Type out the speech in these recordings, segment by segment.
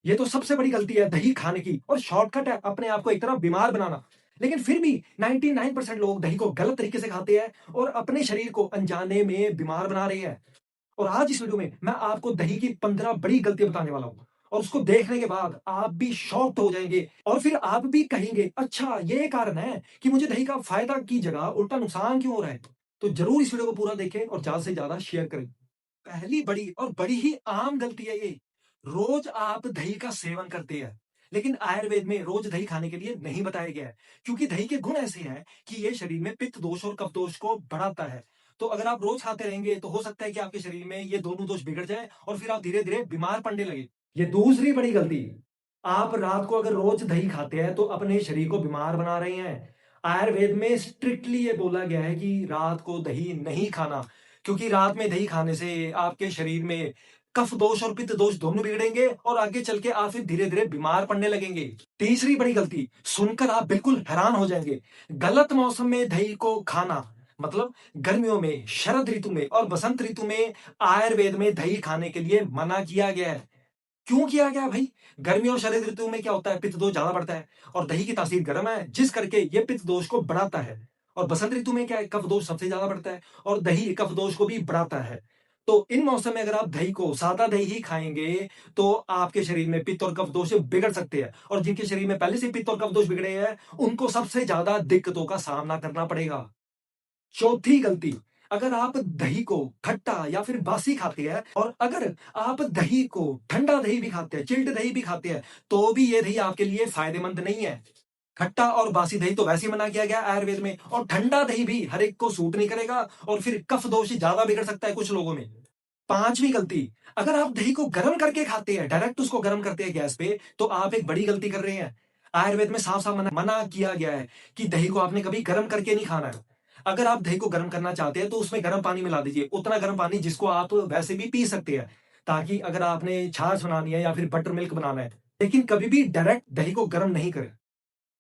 ये तो सबसे बड़ी गलती है दही खाने की और शॉर्टकट है अपने आप को एक तरह बीमार बनाना। लेकिन फिर भी 99% लोग दही को गलत तरीके से खाते हैं और अपने शरीर को अनजाने में बीमार बना रहे हैं। और आज इस वीडियो में मैं आपको दही की 15 बड़ी गलतियां बताने वाला हूँ और उसको देखने के बाद आप भी शॉक्ड हो जाएंगे और फिर आप भी कहेंगे अच्छा ये कारण है कि मुझे दही का फायदा की जगह उल्टा नुकसान क्यों हो रहा है। तो जरूर इस वीडियो को पूरा देखें और ज्यादा से ज्यादा शेयर करें। पहली बड़ी और बड़ी ही आम गलती है ये, रोज आप दही का सेवन करते हैं लेकिन आयुर्वेद में रोज दही खाने के लिए नहीं बताया गया है क्योंकि दही के गुण ऐसे हैं कि ये शरीर में पित्त दोष और कफ दोष को बढ़ाता है। तो अगर आप रोज खाते रहेंगे तो हो सकता है कि आपके शरीर में ये दोनों दोष बिगड़ जाए और फिर आप धीरे धीरे बीमार पड़ने लगे। ये दूसरी बड़ी गलती, आप रात को अगर रोज दही खाते हैं तो अपने शरीर को बीमार बना रहे हैं। आयुर्वेद में स्ट्रिक्टली ये बोला गया है कि रात को दही नहीं खाना क्योंकि रात में दही खाने से आपके शरीर में कफ दोष और पित्त दोष दोनों बिगड़ेंगे और आगे चल के आप फिर धीरे धीरे बीमार पड़ने लगेंगे। तीसरी बड़ी गलती सुनकर आप बिल्कुल हैरान हो जाएंगे, गलत मौसम में दही को खाना। मतलब गर्मियों में, शरद ऋतु में और बसंत ऋतु में आयुर्वेद में दही खाने के लिए मना किया गया है। क्यों किया गया भाई? गर्मी और शरद ऋतु में क्या होता है, पित्त दोष ज्यादा बढ़ता है और दही की तासीर गर्म है जिस करके ये पित्त दोष को बढ़ाता है। और बसंत ऋतु में क्या है, कफ दोष सबसे ज्यादा बढ़ता है और दही कफ दोष को भी बढ़ाता है। तो इन मौसम में अगर आप दही को सादा दही ही खाएंगे तो आपके शरीर में पित्त और कफ दोष बिगड़ सकते हैं और जिनके शरीर में पहले से पित्त और कफ दोष बिगड़े हैं उनको सबसे ज्यादा दिक्कतों का सामना करना पड़ेगा। चौथी गलती, अगर आप दही को खट्टा या फिर बासी खाते हैं और अगर आप दही को ठंडा दही भी खाते हैं, चिल्ड दही भी खाते हैं, तो भी ये दही आपके लिए फायदेमंद नहीं है। खट्टा और बासी दही तो वैसे ही मना किया गया है आयुर्वेद में और ठंडा दही भी हर एक को सूट नहीं करेगा और फिर कफ दोष ज्यादा बिगड़ सकता है कुछ लोगों में। पांचवी गलती, अगर आप दही को गर्म करके खाते हैं, डायरेक्ट उसको गर्म करते हैं गैस पे, तो आप एक बड़ी गलती कर रहे हैं। आयुर्वेद में साफ साफ मना किया गया है कि दही को आपने कभी गर्म करके नहीं खाना है। अगर आप दही को गर्म करना चाहते हैं तो उसमें गर्म पानी मिला दीजिए, उतना गर्म पानी जिसको आप वैसे भी पी सकते हैं, ताकि अगर आपने छाछ बनानी है या फिर बटर मिल्क बनाना है, लेकिन कभी भी डायरेक्ट दही को गर्म नहीं करें।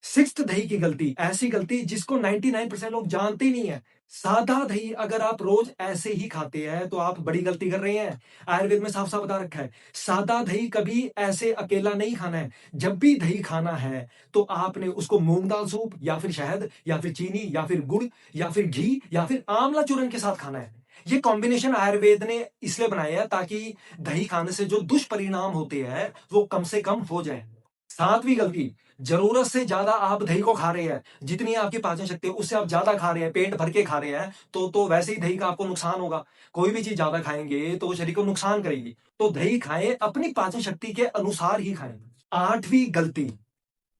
सिक्स्थ दही की गलती, ऐसी गलती जिसको 99% लोग जानते ही नहीं है। सादा दही अगर आप रोज ऐसे ही खाते हैं तो आप बड़ी गलती कर रहे हैं। आयुर्वेद में साफ साफ बता रखा है, सादा दही कभी ऐसे अकेला नहीं खाना है। जब भी दही खाना है तो आपने उसको मूंग दाल सूप या फिर शहद या फिर चीनी या फिर गुड़ या फिर घी या फिर आंवला चूर्ण के साथ खाना है। ये कॉम्बिनेशन आयुर्वेद ने इसलिए बनाया है ताकि दही खाने से जो दुष्परिणाम होते हैं वो कम से कम हो जाए। सातवीं गलती, जरूरत से ज्यादा आप दही को खा रहे हैं, जितनी आपकी पाचन शक्ति है उससे आप ज्यादा खा रहे हैं, पेट भर के खा रहे हैं, तो वैसे ही दही का आपको नुकसान होगा। कोई भी चीज ज्यादा खाएंगे तो वो शरीर को नुकसान करेगी। तो दही खाएं, अपनी पाचन शक्ति के अनुसार ही खाएं। आठवीं गलती,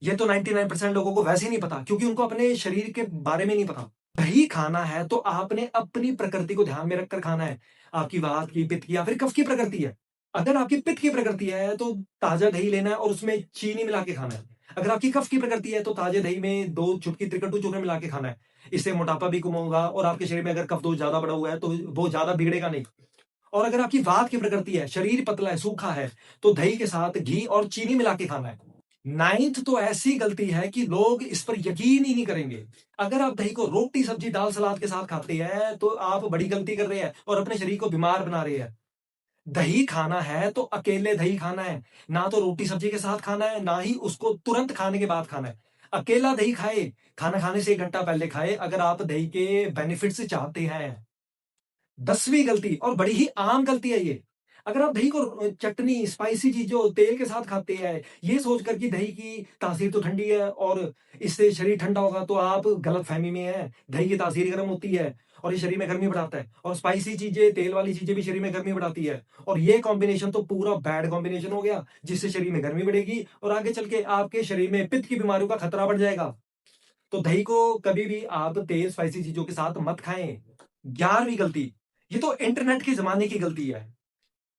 ये तो 99% लोगों को वैसे ही नहीं पता क्योंकि उनको अपने शरीर के बारे में नहीं पता। दही खाना है तो आपने अपनी प्रकृति को ध्यान में रखकर खाना है। आपकी वात की, पित्त की या फिर कफ की प्रकृति है। अगर आपकी पित्त की प्रकृति है तो ताजा दही लेना है और उसमें चीनी मिला के खाना है। अगर आपकी कफ की प्रकृति है तो ताजे दही में 2 चुटकी त्रिकटु चूर्ण मिला के खाना है। इससे मोटापा भी कम होगा और आपके शरीर में अगर कफ दोष ज्यादा बढ़ा हुआ है तो वो ज्यादा बिगड़ेगा नहीं। और अगर आपकी वात की प्रकृति है, शरीर पतला है, सूखा है, तो दही के साथ घी और चीनी मिला के खाना है। नाइन्थ तो ऐसी गलती है कि लोग इस पर यकीन ही नहीं करेंगे। अगर आप दही को रोटी सब्जी दाल सलाद के साथ खाते हैं तो आप बड़ी गलती कर रहे हैं और अपने शरीर को बीमार बना रहे हैं। दही खाना है तो अकेले दही खाना है, ना तो रोटी सब्जी के साथ खाना है, ना ही उसको तुरंत खाने के बाद खाना है। अकेला दही खाए, खाना खाने से 1 घंटा पहले खाए अगर आप दही के बेनिफिट्स चाहते हैं। 10वीं गलती और बड़ी ही आम गलती है ये, अगर आप दही को चटनी स्पाइसी चीजों तेल के साथ खाते हैं ये सोचकर कि दही की तासीर तो ठंडी है और इससे शरीर ठंडा होगा, तो आप गलत फहमी में हैं। दही की तासीर गर्म होती है और ये शरीर में गर्मी बढ़ाता है और स्पाइसी चीजें, तेल वाली चीजें भी शरीर में गर्मी बढ़ाती है और ये कॉम्बिनेशन तो पूरा बैड कॉम्बिनेशन हो गया जिससे शरीर में गर्मी बढ़ेगी और आगे चल के आपके शरीर में पित्त की बीमारियों का खतरा बढ़ जाएगा। तो दही को कभी भी आप तेज स्पाइसी चीजों के साथ मत खाएं। 11वीं गलती, ये तो इंटरनेट के जमाने की गलती है।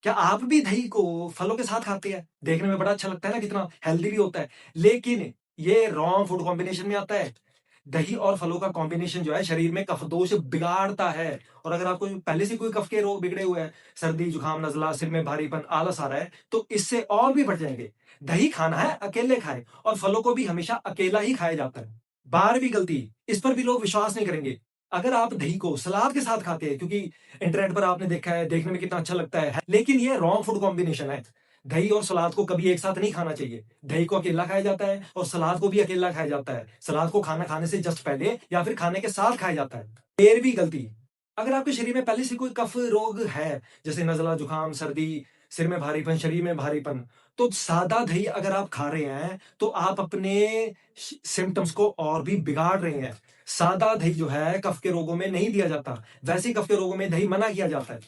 क्या आप भी दही को फलों के साथ खाते हैं? देखने में बड़ा अच्छा लगता है ना, कितना हेल्दी भी होता है, लेकिन ये रॉन्ग फूड कॉम्बिनेशन में आता है। दही और फलों का कॉम्बिनेशन जो है शरीर में कफ दोष बिगाड़ता है और अगर आपको पहले से कोई कफ के रोग बिगड़े हुए हैं, सर्दी जुकाम नजला, सिर में भारीपन, आलस आ रहा है, तो इससे और भी बढ़ जाएंगे। दही खाना है अकेले खाए और फलों को भी हमेशा अकेला ही खाया जाता है। 12वीं गलती, इस पर भी लोग विश्वास नहीं करेंगे, अगर आप दही को सलाद के साथ खाते हैं, क्योंकि इंटरनेट पर आपने देखा है, देखने में कितना अच्छा लगता है, लेकिन ये रॉन्ग फूड कॉम्बिनेशन है। दही और सलाद को कभी एक साथ नहीं खाना चाहिए। दही को अकेला खाया जाता है और सलाद को भी अकेला खाया जाता है। सलाद को खाना खाने से जस्ट पहले या फिर खाने के साथ खाया जाता है। 13वीं गलती, अगर आपके शरीर में पहले से कोई कफ रोग है, जैसे नज़ला, जुकाम, सर्दी, सिर में भारीपन, शरीर में भारीपन, तो सादा दही अगर आप खा रहे हैं, तो आप अपने सिम्पटम्स को और भी बिगाड़ रहे हैं। सादा दही जो है कफ के रोगों में नहीं दिया जाता, वैसे ही कफ के रोगों में दही मना किया जाता है।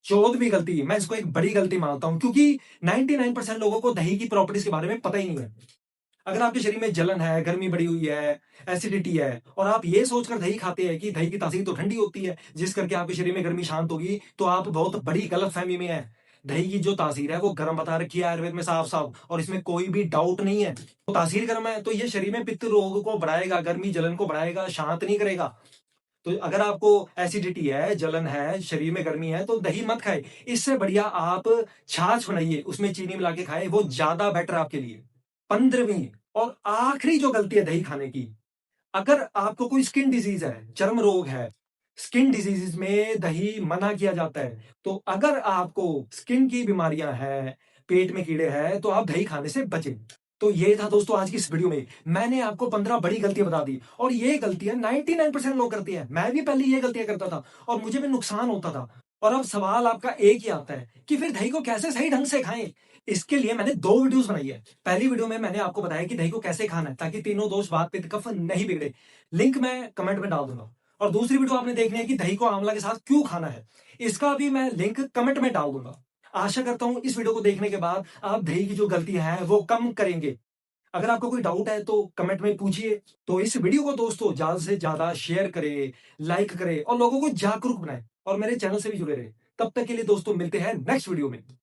14वीं गलती, मैं इसको एक बड़ी गलती मानता हूं, क्योंकि 99% लोगों को दही की प्रॉपर्टीज के बारे में पता ही नहीं है। अगर आपके शरीर में जलन है, गर्मी बढ़ी हुई है, एसिडिटी है, और आप ये सोचकर दही खाते हैं कि दही की तासीर तो ठंडी होती है, जिस करके आपके शरीर में गर्मी शांत होगी, तो आप बहुत बड़ी गलतफहमी में है। दही की जो तासीर है वो गर्म बता रखी है आयुर्वेद में साफ साफ, और इसमें कोई भी डाउट नहीं है। तो तासीर गर्म है तो ये शरीर में पित्त रोग को बढ़ाएगा, गर्मी जलन को बढ़ाएगा, शांत नहीं करेगा। तो अगर आपको एसिडिटी है, जलन है, शरीर में गर्मी है, तो दही मत खाए। इससे बढ़िया आप छाछ बनाइए, उसमें चीनी मिला के खाएं, वो ज्यादा बेटर आपके लिए। 15वीं और आखिरी जो गलती है दही खाने की, अगर आपको कोई स्किन डिजीज है, चर्म रोग है, स्किन डिजीजेस में दही मना किया जाता है। तो अगर आपको स्किन की बीमारियां हैं, पेट में कीड़े हैं, तो आप दही खाने से बचें। तो ये था दोस्तों आज की इस वीडियो में, मैंने आपको 15 बड़ी गलतियां बता दी, और ये गलतियां 99% लोग करते हैं। मैं भी पहले ये गलतियां करता था और मुझे भी नुकसान होता था। और अब सवाल आपका एक ही आता है कि फिर दही को कैसे सही ढंग से खाएं। इसके लिए मैंने 2 वीडियोस बनाई है। पहली वीडियो में मैंने आपको बताया कि दही को कैसे खाना है ताकि तीनों दोष बात पित्त कफ नहीं बिगड़े। लिंक मैं कमेंट में डाल दूंगा। और दूसरी वीडियो आपने देखनी है कि दही को आंवला के साथ क्यों खाना है, इसका भी मैं लिंक कमेंट में डाल दूंगा। आशा करता हूं इस वीडियो को देखने के बाद आप दही की जो गलतियां हैं वो कम करेंगे। अगर आपको कोई डाउट है तो कमेंट में पूछिए। तो इस वीडियो को दोस्तों ज्यादा से ज्यादा शेयर करें, लाइक करें और लोगों को जागरूक बनाएं, और मेरे चैनल से भी जुड़े रहे। तब तक के लिए दोस्तों मिलते हैं नेक्स्ट वीडियो में।